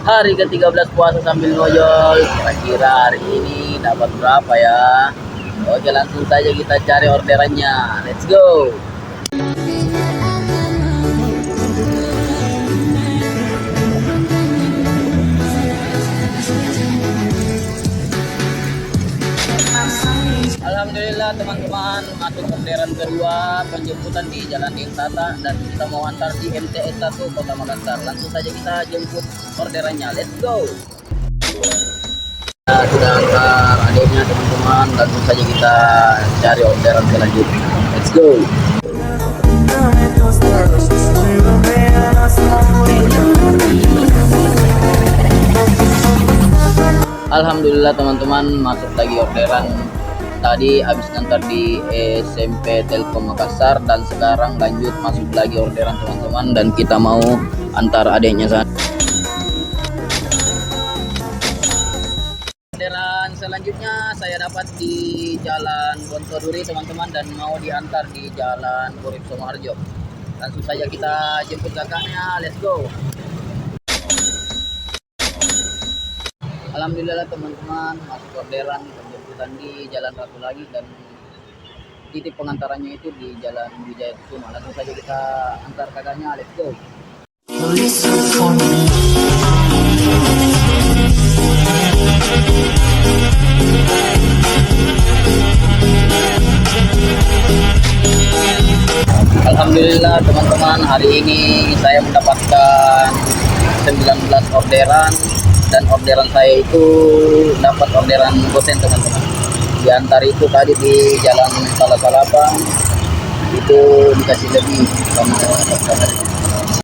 Hari ke-13 puasa sambil ngojol. Kira-kira hari ini dapat berapa ya? Oke, langsung saja kita cari orderannya. Let's go. Alhamdulillah teman-teman, masuk orderan kedua, penjemputan di Jalan Tata dan kita mau antar di MTS 1 Kota Makassar. Langsung saja kita jemput orderannya. Let's go. Kita sudah antar adiknya teman-teman, langsung saja kita cari orderan selanjutnya. Let's go. Alhamdulillah teman-teman, masuk lagi orderan. Tadi habis ngantar di SMP Telkom Makassar dan sekarang lanjut masuk lagi orderan teman-teman, dan kita mau antar adiknya sana. Orderan selanjutnya saya dapat di Jalan Bontoduri teman-teman, dan mau diantar di Jalan Urip Sumoharjo. Langsung saja kita jemput kakaknya. Let's go. Alhamdulillah teman-teman, masuk orderan penjemputan di Jalan Ratu lagi, dan titik pengantarannya itu di Jalan Wijaya Kusuma. Langsung saja kita antar kakaknya. Let's go. Alhamdulillah teman-teman, hari ini saya mendapatkan 19 orderan, dan orderan saya itu dapat orderan gosen teman-teman. Diantar itu tadi di Jalan Salasalapa, itu dikasih lebih sama